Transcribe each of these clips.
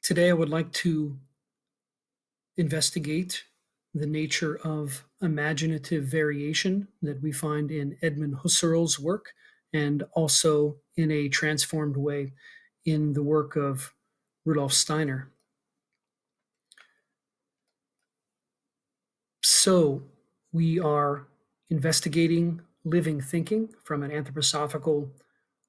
Today, I would like to investigate the nature of imaginative variation that we find in Edmund Husserl's work and also in a transformed way in the work of Rudolf Steiner. So, we are investigating living thinking from an anthroposophical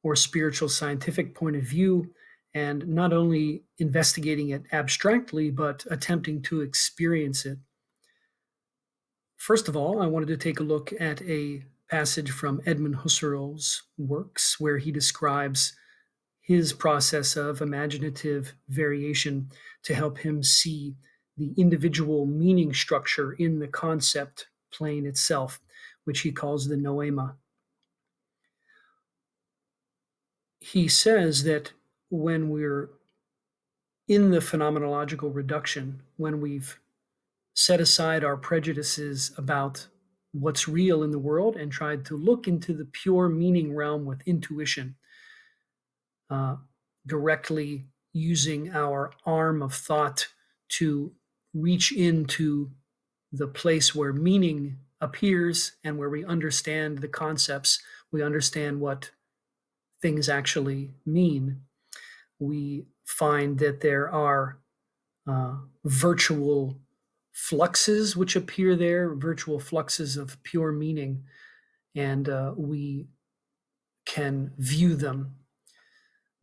or spiritual scientific point of view, and not only investigating it abstractly, but attempting to experience it. First of all, I wanted to take a look at a passage from Edmund Husserl's works where he describes his process of imaginative variation to help him see the individual meaning structure in the concept plane itself, which he calls the noema. He says that when we're in the phenomenological reduction, when we've set aside our prejudices about what's real in the world and tried to look into the pure meaning realm with intuition, uh, directly using our arm of thought to reach into the place where meaning appears and where we understand the concepts, we understand what things actually mean. We find that there are virtual fluxes which appear there, virtual fluxes of pure meaning, and we can view them,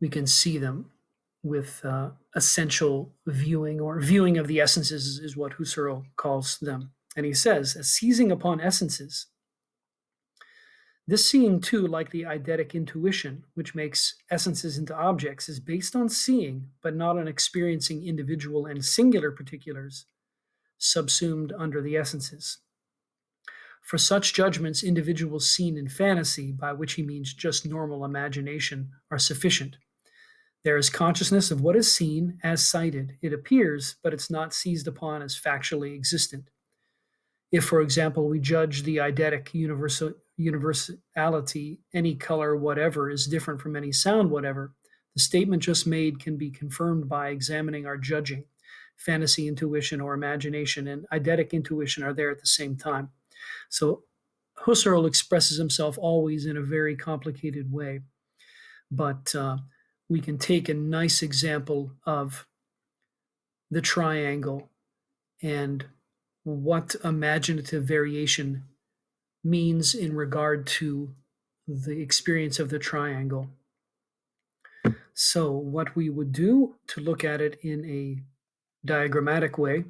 we can see them with essential viewing, or viewing of the essences is what Husserl calls them. And he says, as seizing upon essences, this seeing too, like the eidetic intuition, which makes essences into objects, is based on seeing, but not on experiencing individual and singular particulars subsumed under the essences. For such judgments, individuals seen in fantasy, by which he means just normal imagination, are sufficient. There is consciousness of what is seen as sighted. It appears, but it's not seized upon as factually existent. If, for example, we judge the eidetic universality, any color whatever is different from any sound whatever, the statement just made can be confirmed by examining our judging. Fantasy intuition or imagination and eidetic intuition are there at the same time. So Husserl expresses himself always in a very complicated way, but we can take a nice example of the triangle and what imaginative variation means in regard to the experience of the triangle. So, what we would do to look at it in a diagrammatic way,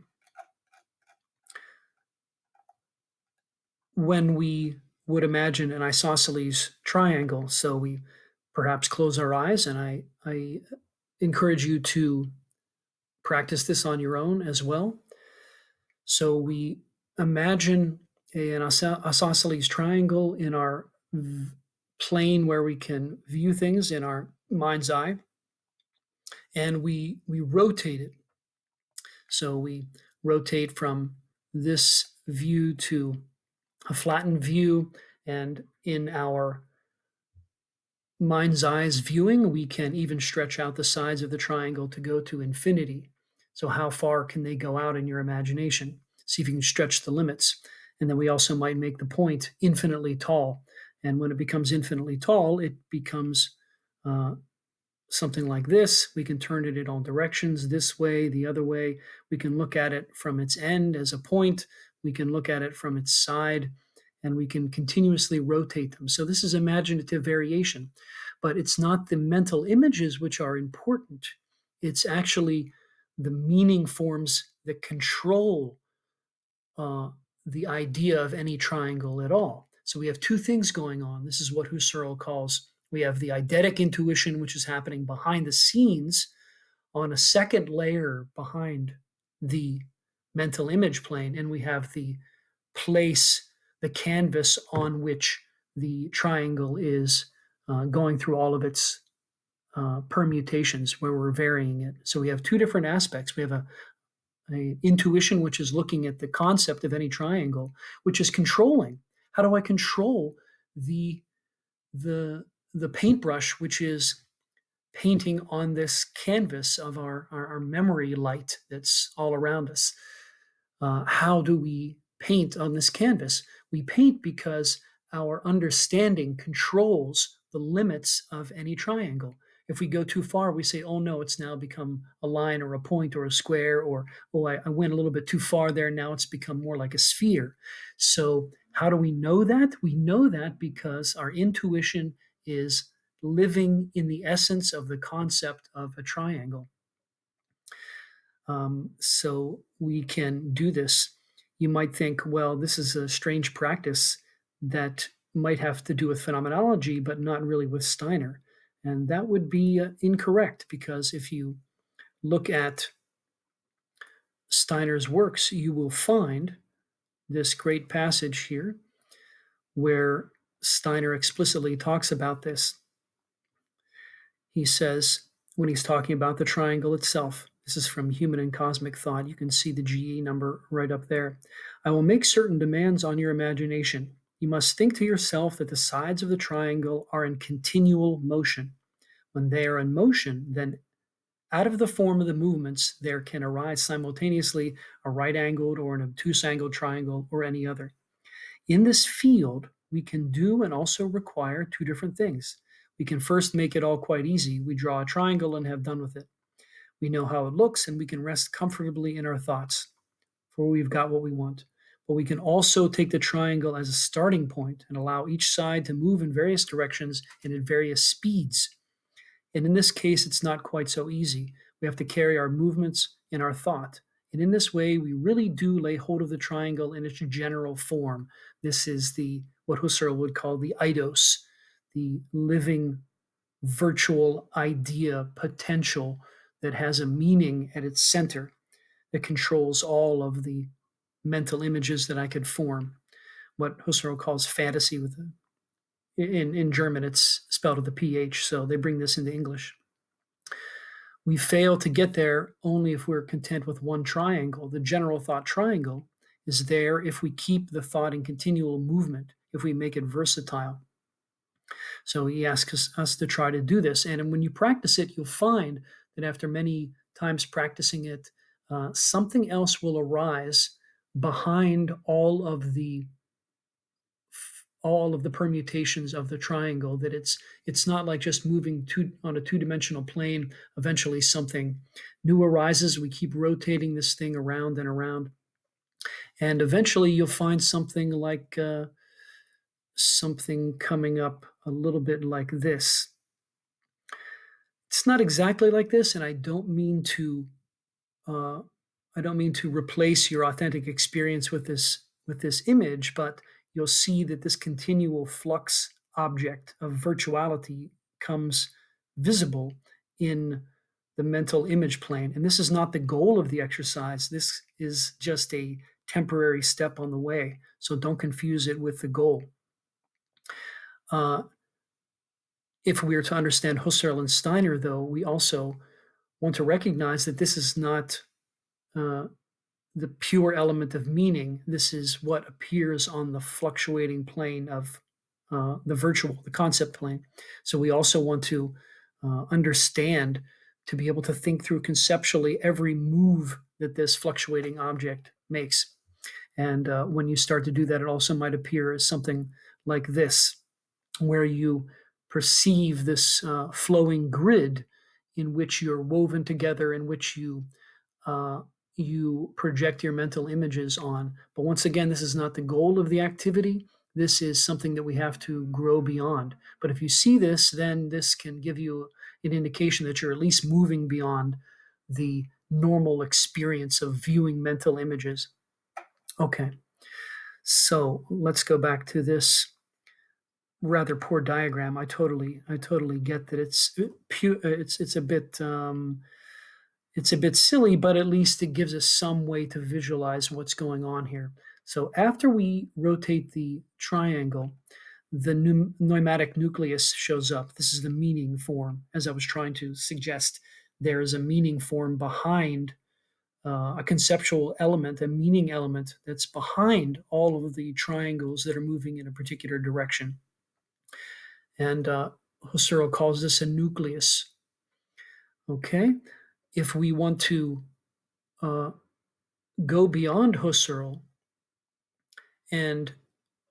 when we would imagine an isosceles triangle, so we perhaps close our eyes, and I encourage you to practice this on your own as well. So we imagine an isosceles triangle in our plane where we can view things in our mind's eye, and we rotate it. So we rotate from this view to a flattened view, and in our mind's eye's viewing, we can even stretch out the sides of the triangle to go to infinity. So how far can they go out in your imagination? See if you can stretch the limits. And then we also might make the point infinitely tall. And when it becomes infinitely tall, it becomes something like this. We can turn it in all directions, this way, the other way. We can look at it from its end as a point. We can look at it from its side, and we can continuously rotate them. So this is imaginative variation, but it's not the mental images which are important. It's actually the meaning forms that control the idea of any triangle at all. So we have two things going on. This is what Husserl calls, we have the eidetic intuition, which is happening behind the scenes on a second layer behind the mental image plane, and we have the place, the canvas on which the triangle is going through all of its permutations where we're varying it. So we have two different aspects. We have a intuition, which is looking at the concept of any triangle, which is controlling. How do I control the paintbrush, which is painting on this canvas of our memory light that's all around us. How do we paint on this canvas? We paint because our understanding controls the limits of any triangle. If we go too far, we say, oh no, it's now become a line or a point or a square, or oh, I went a little bit too far there. Now it's become more like a sphere. So, how do we know that? We know that because our intuition is living in the essence of the concept of a triangle. So we can do this. You might think, well, this is a strange practice that might have to do with phenomenology, but not really with Steiner. And that would be incorrect, because if you look at Steiner's works, you will find this great passage here where Steiner explicitly talks about this. He says, when he's talking about the triangle itself, this is from Human and Cosmic Thought. You can see the GE number right up there. I will make certain demands on your imagination. You must think to yourself that the sides of the triangle are in continual motion. When they are in motion, then out of the form of the movements, there can arise simultaneously a right angled or an obtuse angled triangle or any other. In this field, we can do and also require two different things. We can first make it all quite easy. We draw a triangle and have done with it. We know how it looks, and we can rest comfortably in our thoughts, for we've got what we want. But we can also take the triangle as a starting point and allow each side to move in various directions and at various speeds. And in this case, it's not quite so easy. We have to carry our movements in our thought. And in this way, we really do lay hold of the triangle in its general form. This is the what Husserl would call the eidos, the living virtual idea potential that has a meaning at its center that controls all of the mental images that I could form. What Husserl calls fantasy with in German, it's spelled with a PH, so they bring this into English. We fail to get there only if we're content with one triangle. The general thought triangle is there if we keep the thought in continual movement, if we make it versatile. So he asks us to try to do this. And when you practice it, you'll find that after many times practicing it, something else will arise behind all of the permutations of the triangle, that it's not like just moving on a two-dimensional plane. Eventually something new arises. We keep rotating this thing around and around, and eventually you'll find something like something coming up a little bit like this. It's not exactly like this, and uh, I don't mean to replace your authentic experience with this image, but you'll see that this continual flux object of virtuality comes visible in the mental image plane. And this is not the goal of the exercise. This is just a temporary step on the way. So don't confuse it with the goal. If we are to understand Husserl and Steiner, though, we also want to recognize that this is not the pure element of meaning. This is what appears on the fluctuating plane of the virtual, the concept plane. So we also want to understand, to be able to think through conceptually every move that this fluctuating object makes. And when you start to do that, it also might appear as something like this, where you perceive this flowing grid in which you're woven together, in which you project your mental images on. But once again, this is not the goal of the activity. This is something that we have to grow beyond. But if you see this, then this can give you an indication that you're at least moving beyond the normal experience of viewing mental images. Okay, so let's go back to this rather poor diagram. I totally get that it's a bit silly, but at least it gives us some way to visualize what's going on here. So after we rotate the triangle, the pneumatic nucleus shows up. This is the meaning form. As I was trying to suggest, there is a meaning form behind a conceptual element, a meaning element that's behind all of the triangles that are moving in a particular direction. And Husserl calls this a nucleus. Okay. If we want to uh, go beyond Husserl and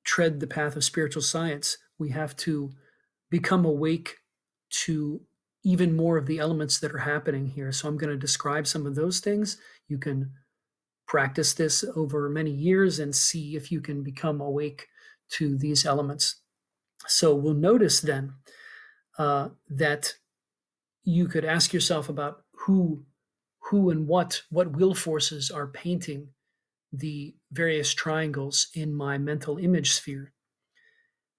tread the path of spiritual science, we have to become awake to even more of the elements that are happening here. So I'm going to describe some of those things. You can practice this over many years and see if you can become awake to these elements. So we'll notice then that you could ask yourself about who and what will forces are painting the various triangles in my mental image sphere.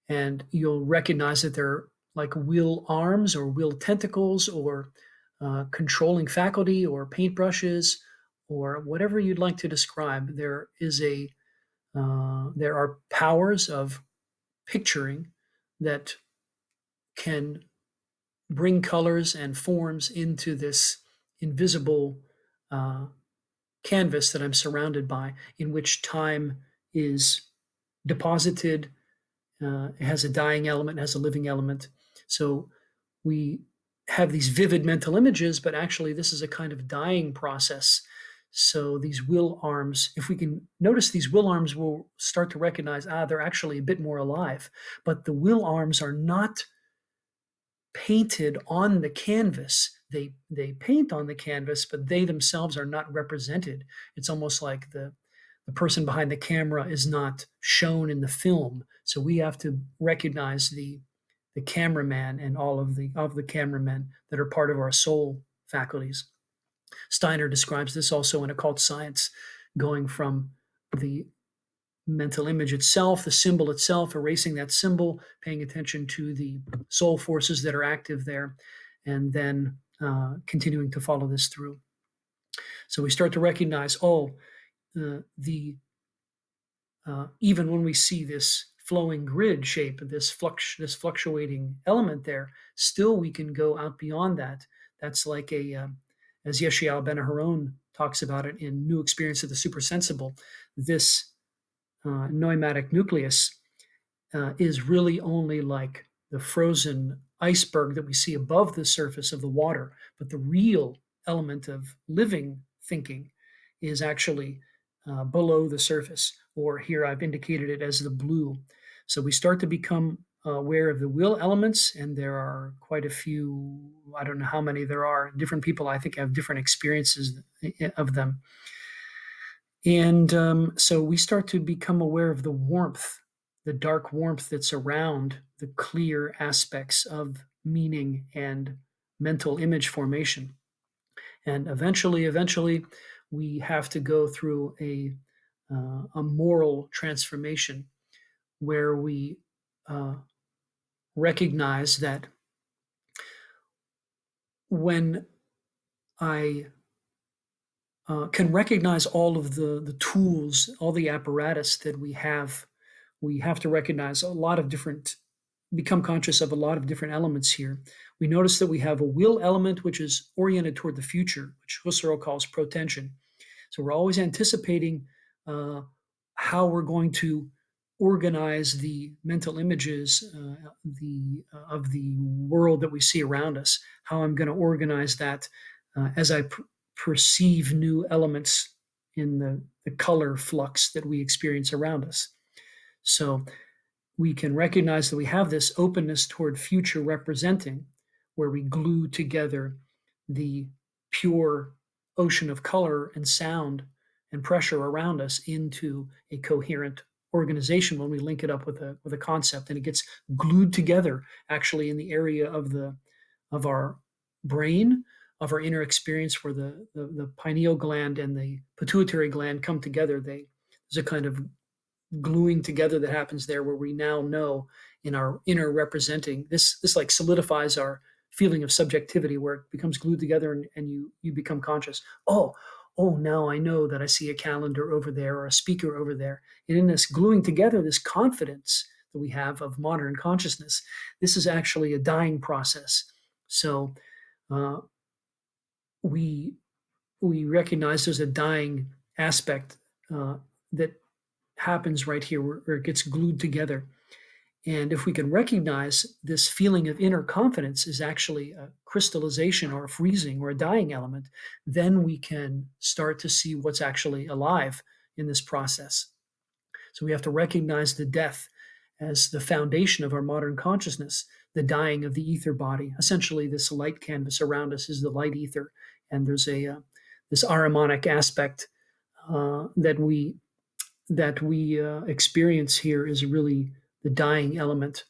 And you'll recognize that they're like will arms or will tentacles or controlling faculty or paintbrushes or whatever you'd like to describe. There are powers of picturing that can bring colors and forms into this invisible uh, canvas that I'm surrounded by, in which time is deposited. It has a dying element, has a living element. So we have these vivid mental images, but actually, this is a kind of dying process. So these will arms, if we can notice these will arms, we'll start to recognize, they're actually a bit more alive. But the will arms are not painted on the canvas. They paint on the canvas, but they themselves are not represented. It's almost like the person behind the camera is not shown in the film. So we have to recognize the cameraman and all of the cameramen that are part of our soul faculties. Steiner describes this also in occult science, going from the mental image itself, the symbol itself, erasing that symbol, paying attention to the soul forces that are active there, and then continuing to follow this through. So we start to recognize, the even when we see this flowing grid shape, this fluctuating element there, still we can go out beyond that. That's like as Yeshiel Ben Haron talks about it in New Experience of the Supersensible, this noematic nucleus is really only like the frozen iceberg that we see above the surface of the water. But the real element of living thinking is actually below the surface, or here I've indicated it as the blue. So we start to become aware of the will elements, and there are quite a few. I don't know how many there are. Different people, I think, have different experiences of them. And so we start to become aware of the warmth, the dark warmth that's around the clear aspects of meaning and mental image formation. And eventually, we have to go through a moral transformation where we uh, recognize that when I can recognize all of the tools, all the apparatus that we have to recognize a lot of different, become conscious of a lot of different elements here. We notice that we have a will element, which is oriented toward the future, which Husserl calls protension. So we're always anticipating uh, how we're going to organize the mental images of the world that we see around us, how I'm going to organize that as I perceive new elements in the color flux that we experience around us. So we can recognize that we have this openness toward future representing, where we glue together the pure ocean of color and sound and pressure around us into a coherent organization when we link it up with a concept, and it gets glued together actually in the area of our brain, of our inner experience, where the pineal gland and the pituitary gland come together. There's a kind of gluing together that happens there, where we now know in our inner representing this like solidifies our feeling of subjectivity, where it becomes glued together, and you become conscious. Oh, now I know that I see a calendar over there or a speaker over there. And in this gluing together, this confidence that we have of modern consciousness, this is actually a dying process. So uh, we we recognize there's a dying aspect that happens right here, where it gets glued together. And if we can recognize this feeling of inner confidence is actually a crystallization or a freezing or a dying element, then we can start to see what's actually alive in this process. So we have to recognize the death as the foundation of our modern consciousness, the dying of the ether body. Essentially, this light canvas around us is the light ether, and there's a this aramonic aspect that we experience here is really the dying element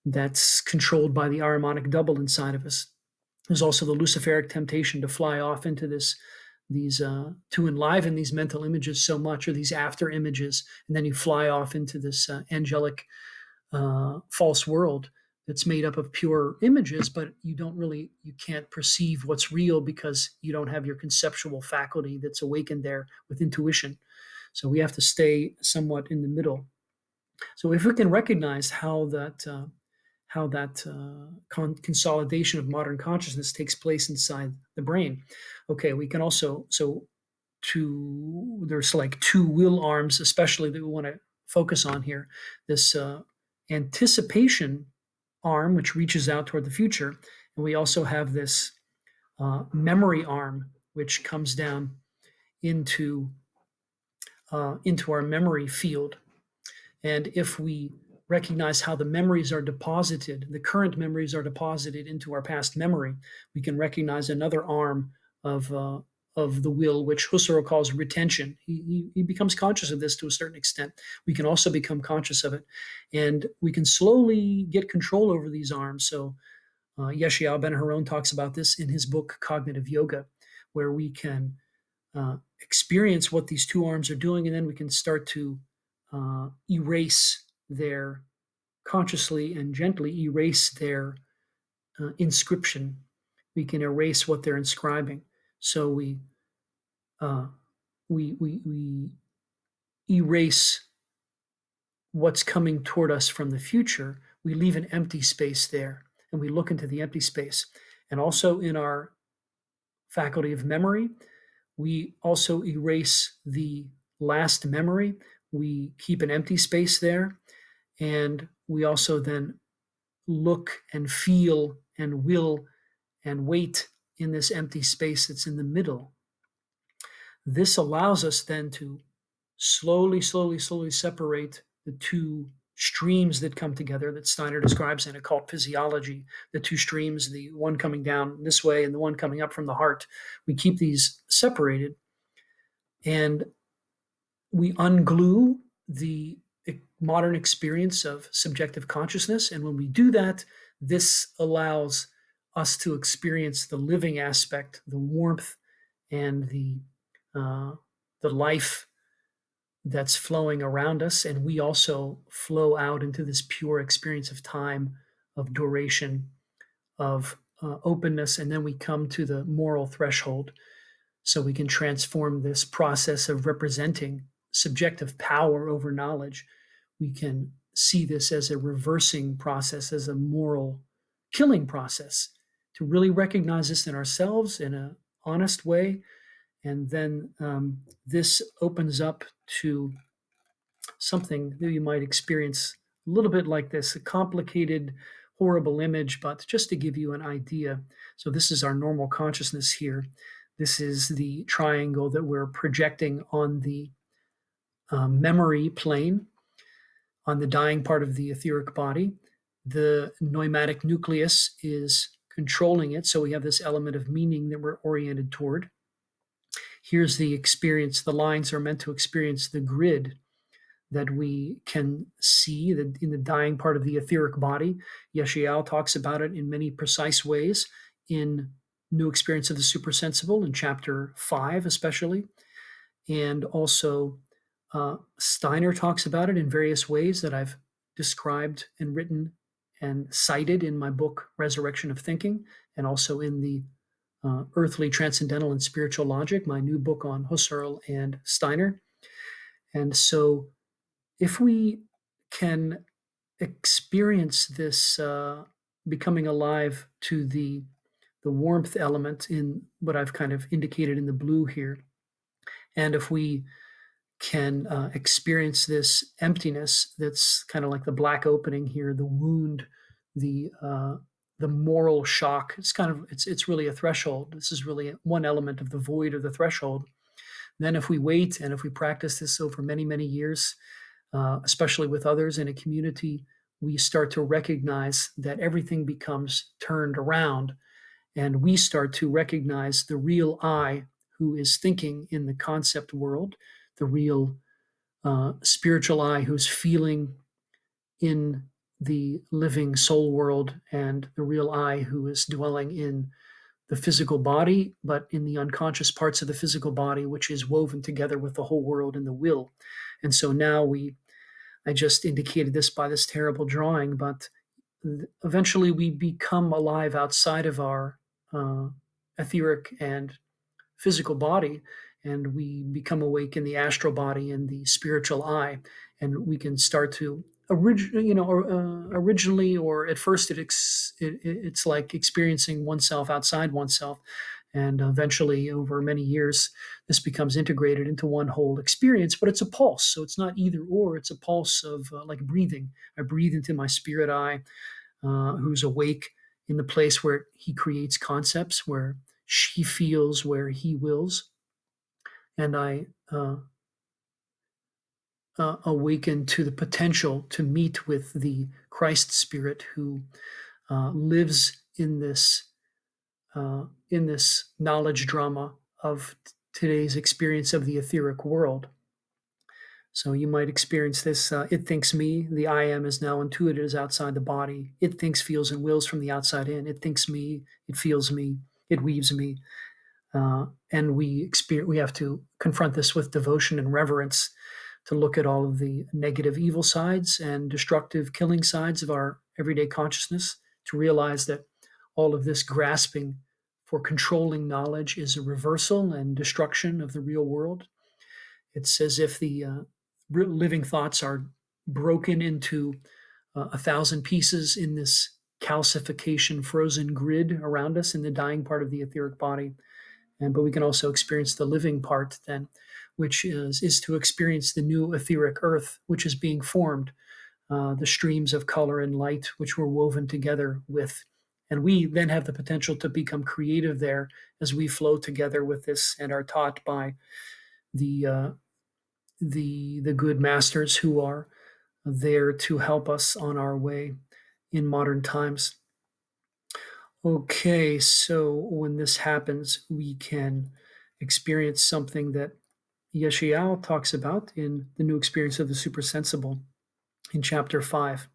that's controlled by the aramonic double inside of us. There's also the luciferic temptation to fly off into these to enliven these mental images so much, or these after images, and then you fly off into this angelic false world that's made up of pure images, but you can't perceive what's real because you don't have your conceptual faculty that's awakened there with intuition. So we have to stay somewhat in the middle. So if we can recognize how that consolidation of modern consciousness takes place inside the brain, okay, we can also there's like two will arms, especially that we want to focus on here. This anticipation arm, which reaches out toward the future, and we also have this memory arm, which comes down into into our memory field. And if we recognize how the memories are deposited, the current memories are deposited into our past memory, we can recognize another arm of the will, which Husserl calls retention. He becomes conscious of this to a certain extent. We can also become conscious of it, and we can slowly get control over these arms. So Yeshayahu Ben Haron talks about this in his book Cognitive Yoga, where we can experience what these two arms are doing, and then we can start to erase their consciously and gently erase their inscription. We can erase what they're inscribing. So uh, we erase what's coming toward us from the future. We leave an empty space there, and we look into the empty space. And also in our faculty of memory, we also erase the last memory. We keep an empty space there, and we also then look and feel and will and wait in this empty space that's in the middle. This allows us then to slowly separate the two streams that come together that Steiner describes in occult physiology, the two streams, the one coming down this way and the one coming up from the heart. We keep these separated, and we unglue the modern experience of subjective consciousness. And when we do that, this allows us to experience the living aspect, the warmth, and the life that's flowing around us. And we also flow out into this pure experience of time, of duration, of openness. And then we come to the moral threshold. So we can transform this process of representing subjective power over knowledge. We can see this as a reversing process, as a moral killing process, to really recognize this in ourselves in an honest way. And then this opens up to something that you might experience a little bit like this, a complicated, horrible image, but just to give you an idea. So this is our normal consciousness here. This is the triangle that we're projecting on the memory plane, on the dying part of the etheric body. The pneumatic nucleus is controlling it. So we have this element of meaning that we're oriented toward. Here's the experience. The lines are meant to experience the grid that we can see in the dying part of the etheric body. Yeshayahu talks about it in many precise ways in New Experience of the Supersensible, in chapter 5 especially. And also Steiner talks about it in various ways that I've described and written and cited in my book, Resurrection of Thinking, and also in the Earthly, Transcendental, and Spiritual Logic, my new book on Husserl and Steiner. And so if we can experience this becoming alive to the warmth element in what I've kind of indicated in the blue here, and if we can experience this emptiness that's kind of like the black opening here, the wound, the moral shock. It's really a threshold. This is really one element of the void of the threshold. Then, if we wait and if we practice this over many, many years, especially with others in a community, we start to recognize that everything becomes turned around, and we start to recognize the real I who is thinking in the concept world, the real spiritual I who's feeling in the living soul world, and the real I who is dwelling in the physical body, but in the unconscious parts of the physical body, which is woven together with the whole world in the will. And so now I just indicated this by this terrible drawing, but eventually we become alive outside of our uh, etheric and physical body, and we become awake in the astral body and the spiritual eye, and we can start to originally, or at first it's like experiencing oneself outside oneself, and eventually over many years this becomes integrated into one whole experience. But it's a pulse, so it's not either or. It's a pulse of like breathing. I breathe into my spirit eye, who's awake in the place where he creates concepts, where she feels, where he wills. And I awaken to the potential to meet with the Christ Spirit who lives in this knowledge drama of today's experience of the etheric world. So you might experience this. It thinks me, the I am is now intuited as outside the body. It thinks, feels, and wills from the outside in. It thinks me, it feels me, it weaves me. And we have to confront this with devotion and reverence, to look at all of the negative evil sides and destructive killing sides of our everyday consciousness, to realize that all of this grasping for controlling knowledge is a reversal and destruction of the real world. It's as if the living thoughts are broken into 1,000 pieces in this calcification frozen grid around us in the dying part of the etheric body. But we can also experience the living part then, which is to experience the new etheric earth, which is being formed, the streams of color and light which were woven together with. And we then have the potential to become creative there as we flow together with this and are taught by the the good masters who are there to help us on our way in modern times. Okay, so when this happens, we can experience something that Yeshayahu talks about in the new experience of the supersensible in chapter 5.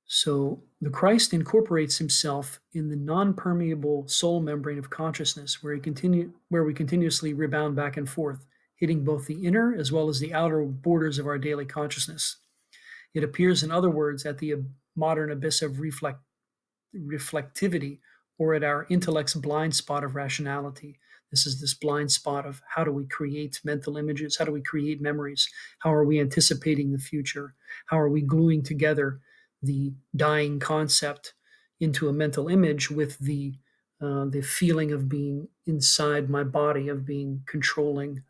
So the Christ incorporates himself in the non-permeable soul membrane of consciousness, where we continuously rebound back and forth, hitting both the inner as well as the outer borders of our daily consciousness. It appears, in other words, at the modern abyss of reflectivity, or at our intellect's blind spot of rationality. This is this blind spot of how do we create mental images? How do we create memories? How are we anticipating the future? How are we gluing together the dying concept into a mental image with the feeling of being inside my body, of being controlling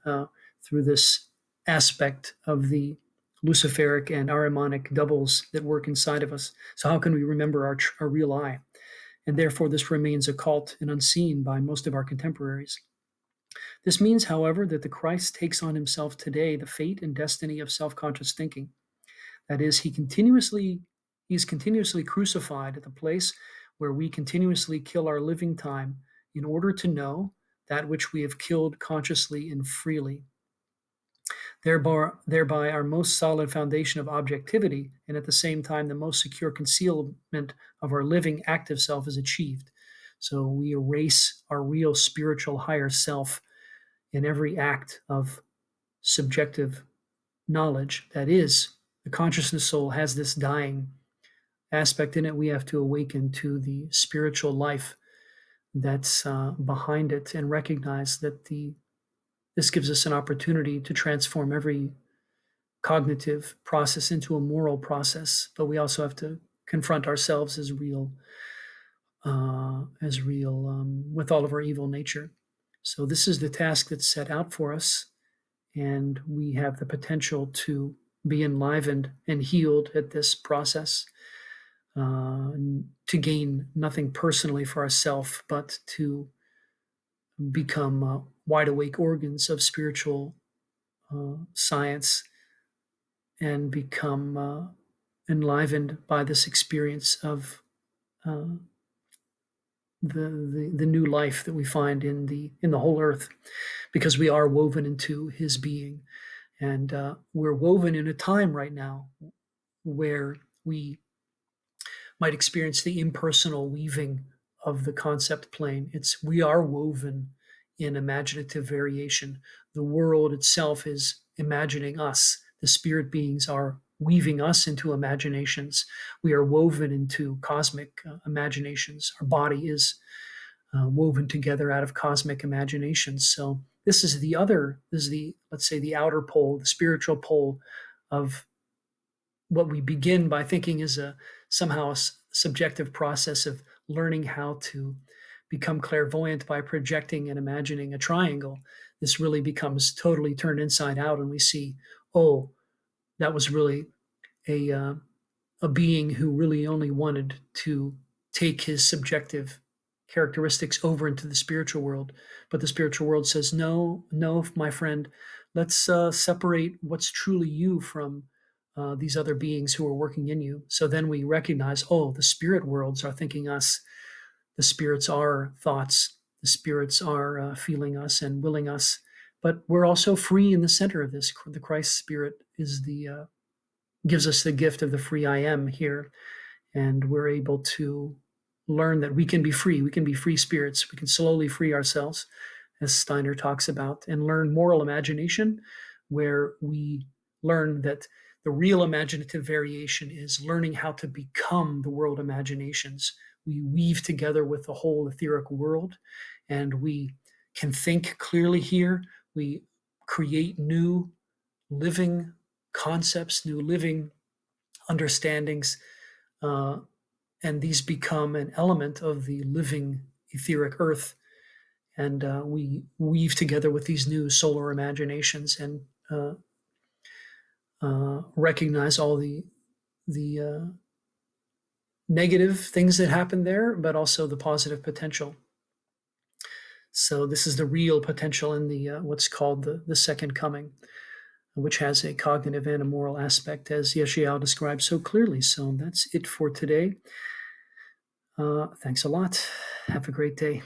through this aspect of the Luciferic and Ahrimanic doubles that work inside of us. So how can we remember our real I? And therefore this remains occult and unseen by most of our contemporaries. This means, however, that the Christ takes on himself today the fate and destiny of self-conscious thinking. That is, he's continuously crucified at the place where we continuously kill our living time in order to know that which we have killed consciously and freely. Thereby our most solid foundation of objectivity, and at the same time the most secure concealment of our living active self, is achieved. So we erase our real spiritual higher self in every act of subjective knowledge. That is, the consciousness soul has this dying aspect in it. We have to awaken to the spiritual life that's behind it, and recognize that this gives us an opportunity to transform every cognitive process into a moral process. But we also have to confront ourselves as real with all of our evil nature. So this is the task that's set out for us, and we have the potential to be enlivened and healed at this process, to gain nothing personally for ourselves, but to become wide awake organs of spiritual science and become enlivened by this experience of uh, the new life that we find in the whole earth, because we are woven into His being, and we're woven in a time right now where we might experience the impersonal weaving of the concept plane. It's We are woven in imaginative variation. The world itself is imagining us. The spirit beings are weaving us into imaginations. We are woven into cosmic imaginations. Our body is woven together out of cosmic imaginations. So this is the, let's say, the outer pole, the spiritual pole of what we begin by thinking is a somehow subjective process of learning how to become clairvoyant by projecting and imagining a triangle. This really becomes totally turned inside out, and we see, oh, that was really a a being who really only wanted to take his subjective characteristics over into the spiritual world. But the spiritual world says, no, no, my friend, let's separate what's truly you from these other beings who are working in you. So then we recognize, oh, the spirit worlds are thinking us, the spirits are thoughts, the spirits are feeling us and willing us. But we're also free in the center of this. The Christ spirit is the gives us the gift of the free I am here, and we're able to learn that we can be free. We can be free spirits. We can slowly free ourselves, as Steiner talks about, and learn moral imagination, where we learn that the real imaginative variation is learning how to become the world imaginations. We weave together with the whole etheric world, and we can think clearly here. We create new living concepts, new living understandings, uh, and these become an element of the living etheric earth. And we weave together with these new solar imaginations and recognize all the negative things that happen there, but also the positive potential. So this is the real potential in the what's called the second coming, which has a cognitive and a moral aspect, as Yeshayahu describes so clearly. So that's it for today. Thanks a lot. Have a great day.